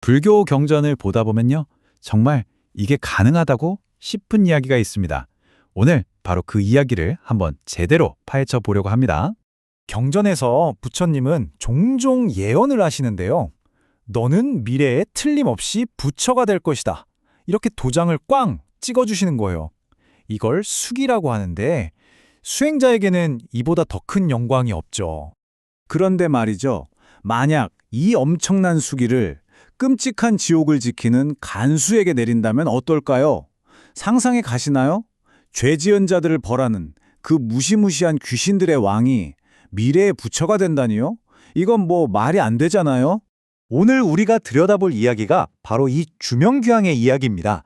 불교 경전을 보다 보면요. 정말 이게 가능하다고 싶은 이야기가 있습니다. 오늘 바로 그 이야기를 한번 제대로 파헤쳐 보려고 합니다. 경전에서 부처님은 종종 예언을 하시는데요. 너는 미래에 틀림없이 부처가 될 것이다. 이렇게 도장을 꽝 찍어주시는 거예요. 이걸 수기라고 하는데 수행자에게는 이보다 더 큰 영광이 없죠. 그런데 말이죠. 만약 이 엄청난 수기를 끔찍한 지옥을 지키는 간수에게 내린다면 어떨까요? 상상해 가시나요? 죄 지은 자들을 벌하는 그 무시무시한 귀신들의 왕이 미래의 부처가 된다니요? 이건 뭐 말이 안 되잖아요? 오늘 우리가 들여다볼 이야기가 바로 이 주명귀왕의 이야기입니다.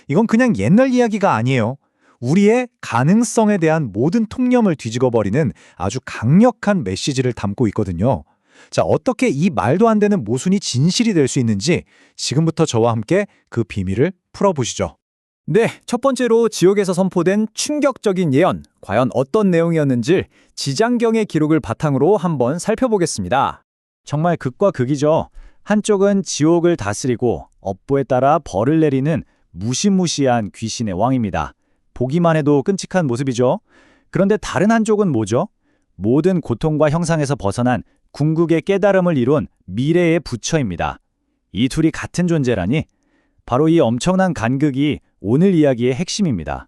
이건 그냥 옛날 이야기가 아니에요. 우리의 가능성에 대한 모든 통념을 뒤집어버리는 아주 강력한 메시지를 담고 있거든요. 자, 어떻게 이 말도 안 되는 모순이 진실이 될 수 있는지 지금부터 저와 함께 그 비밀을 풀어보시죠. 네, 첫 번째로 지옥에서 선포된 충격적인 예언, 과연 어떤 내용이었는지 지장경의 기록을 바탕으로 한번 살펴보겠습니다. 정말 극과 극이죠. 한쪽은 지옥을 다스리고 업보에 따라 벌을 내리는 무시무시한 귀신의 왕입니다. 보기만 해도 끔찍한 모습이죠. 그런데 다른 한쪽은 뭐죠? 모든 고통과 형상에서 벗어난 궁극의 깨달음을 이룬 미래의 부처입니다. 이 둘이 같은 존재라니 바로 이 엄청난 간극이 오늘 이야기의 핵심입니다.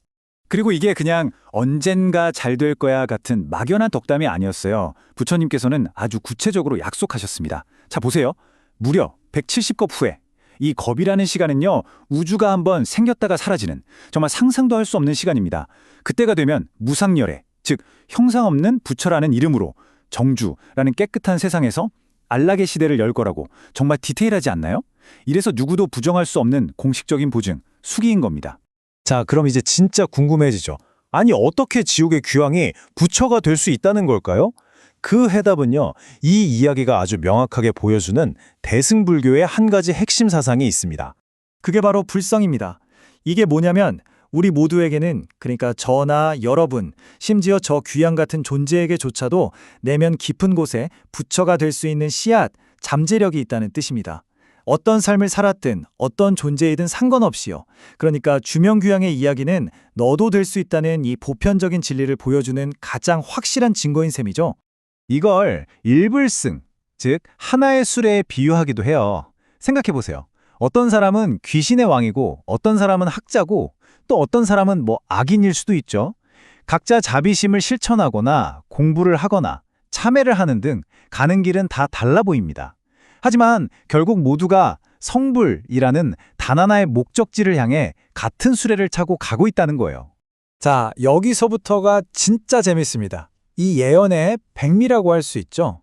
그리고 이게 그냥 언젠가 잘 될 거야 같은 막연한 덕담이 아니었어요. 부처님께서는 아주 구체적으로 약속하셨습니다. 자, 보세요. 무려 170겁 후에 이 겁이라는 시간은요, 우주가 한번 생겼다가 사라지는 정말 상상도 할 수 없는 시간입니다. 그때가 되면 무상열애, 즉 형상 없는 부처라는 이름으로 정주라는 깨끗한 세상에서 안락의 시대를 열 거라고 정말 디테일하지 않나요? 이래서 누구도 부정할 수 없는 공식적인 보증, 수기인 겁니다. 자, 그럼 이제 진짜 궁금해지죠. 아니, 어떻게 지옥의 귀왕이 부처가 될 수 있다는 걸까요? 그 해답은요, 이 이야기가 아주 명확하게 보여주는 대승불교의 한 가지 핵심 사상이 있습니다. 그게 바로 불성입니다. 이게 뭐냐면 우리 모두에게는, 그러니까 저나 여러분, 심지어 저 귀양 같은 존재에게조차도 내면 깊은 곳에 부처가 될 수 있는 씨앗, 잠재력이 있다는 뜻입니다. 어떤 삶을 살았든 어떤 존재이든 상관없이요. 그러니까 주명귀양의 이야기는 너도 될 수 있다는 이 보편적인 진리를 보여주는 가장 확실한 증거인 셈이죠. 이걸 일불승, 즉 하나의 수레에 비유하기도 해요. 생각해보세요. 어떤 사람은 귀신의 왕이고 어떤 사람은 학자고 또 어떤 사람은 악인일 수도 있죠. 각자 자비심을 실천하거나 공부를 하거나 참회를 하는 등 가는 길은 다 달라 보입니다. 하지만 결국 모두가 성불이라는 단 하나의 목적지를 향해 같은 수레를 타고 가고 있다는 거예요. 자, 여기서부터가 진짜 재밌습니다. 이 예언의 백미라고 할 수 있죠.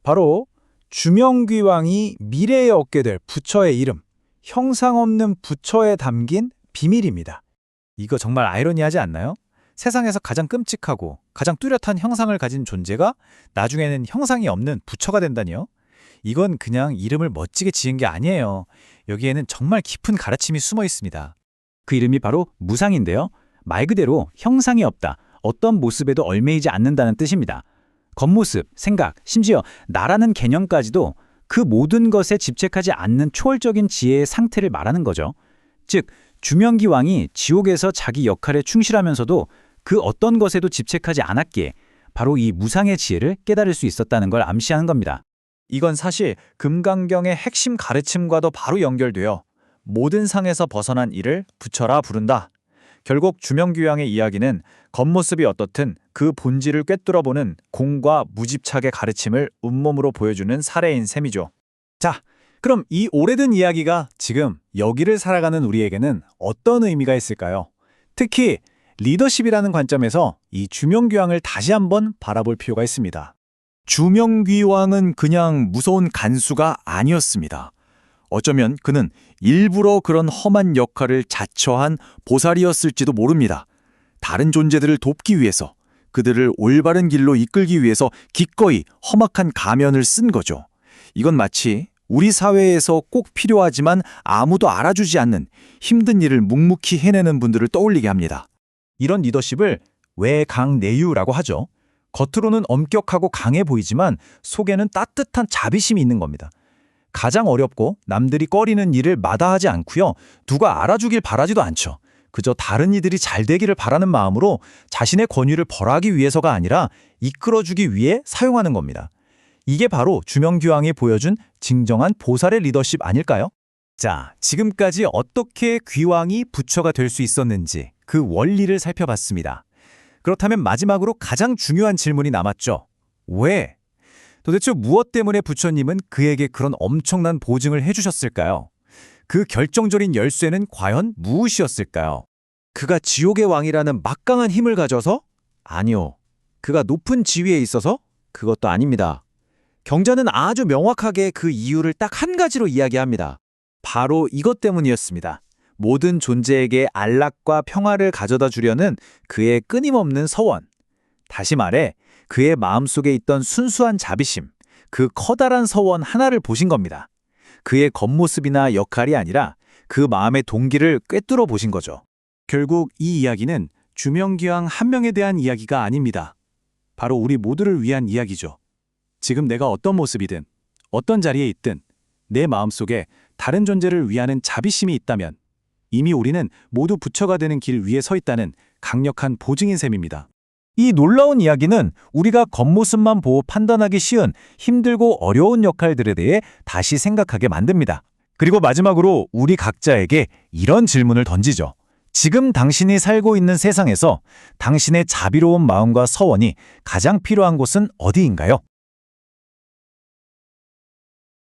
바로 주명귀왕이 미래에 얻게 될 부처의 이름, 형상 없는 부처에 담긴 비밀입니다. 이거 정말 아이러니하지 않나요? 세상에서 가장 끔찍하고 가장 뚜렷한 형상을 가진 존재가 나중에는 형상이 없는 부처가 된다니요? 이건 그냥 이름을 멋지게 지은 게 아니에요. 여기에는 정말 깊은 가르침이 숨어 있습니다. 그 이름이 바로 무상인데요. 말 그대로 형상이 없다, 어떤 모습에도 얽매이지 않는다는 뜻입니다. 겉모습, 생각, 심지어 나라는 개념까지도 그 모든 것에 집착하지 않는 초월적인 지혜의 상태를 말하는 거죠. 즉, 주명귀왕이 지옥에서 자기 역할에 충실하면서도 그 어떤 것에도 집착하지 않았기에 바로 이 무상의 지혜를 깨달을 수 있었다는 걸 암시하는 겁니다. 이건 사실 금강경의 핵심 가르침과도 바로 연결돼요. 모든 상에서 벗어난 이를 부처라 부른다. 결국 주명귀왕의 이야기는 겉모습이 어떻든 그 본질을 꿰뚫어보는 공과 무집착의 가르침을 온몸으로 보여주는 사례인 셈이죠. 자, 그럼 이 오래된 이야기가 지금 여기를 살아가는 우리에게는 어떤 의미가 있을까요? 특히 리더십이라는 관점에서 이 주명귀왕을 다시 한번 바라볼 필요가 있습니다. 주명귀왕은 그냥 무서운 간수가 아니었습니다. 어쩌면 그는 일부러 그런 험한 역할을 자처한 보살이었을지도 모릅니다. 다른 존재들을 돕기 위해서, 그들을 올바른 길로 이끌기 위해서 기꺼이 험악한 가면을 쓴 거죠. 이건 마치 우리 사회에서 꼭 필요하지만 아무도 알아주지 않는 힘든 일을 묵묵히 해내는 분들을 떠올리게 합니다. 이런 리더십을 외강내유라고 하죠. 겉으로는 엄격하고 강해 보이지만 속에는 따뜻한 자비심이 있는 겁니다. 가장 어렵고 남들이 꺼리는 일을 마다하지 않고요. 누가 알아주길 바라지도 않죠. 그저 다른 이들이 잘 되기를 바라는 마음으로 자신의 권위를 벌하기 위해서가 아니라 이끌어주기 위해 사용하는 겁니다. 이게 바로 주명귀왕이 보여준 진정한 보살의 리더십 아닐까요? 자, 지금까지 어떻게 귀왕이 부처가 될 수 있었는지 그 원리를 살펴봤습니다. 그렇다면 마지막으로 가장 중요한 질문이 남았죠. 왜? 도대체 무엇 때문에 부처님은 그에게 그런 엄청난 보증을 해주셨을까요? 그 결정적인 열쇠는 과연 무엇이었을까요? 그가 지옥의 왕이라는 막강한 힘을 가져서? 아니요. 그가 높은 지위에 있어서? 그것도 아닙니다. 경전은 아주 명확하게 그 이유를 딱 한 가지로 이야기합니다. 바로 이것 때문이었습니다. 모든 존재에게 안락과 평화를 가져다 주려는 그의 끊임없는 서원. 다시 말해 그의 마음속에 있던 순수한 자비심, 그 커다란 서원 하나를 보신 겁니다. 그의 겉모습이나 역할이 아니라 그 마음의 동기를 꿰뚫어 보신 거죠. 결국 이 이야기는 주명귀왕 한 명에 대한 이야기가 아닙니다. 바로 우리 모두를 위한 이야기죠. 지금 내가 어떤 모습이든 어떤 자리에 있든 내 마음속에 다른 존재를 위하는 자비심이 있다면 이미 우리는 모두 부처가 되는 길 위에 서 있다는 강력한 보증인 셈입니다. 이 놀라운 이야기는 우리가 겉모습만 보고 판단하기 쉬운 힘들고 어려운 역할들에 대해 다시 생각하게 만듭니다. 그리고 마지막으로 우리 각자에게 이런 질문을 던지죠. 지금 당신이 살고 있는 세상에서 당신의 자비로운 마음과 서원이 가장 필요한 곳은 어디인가요?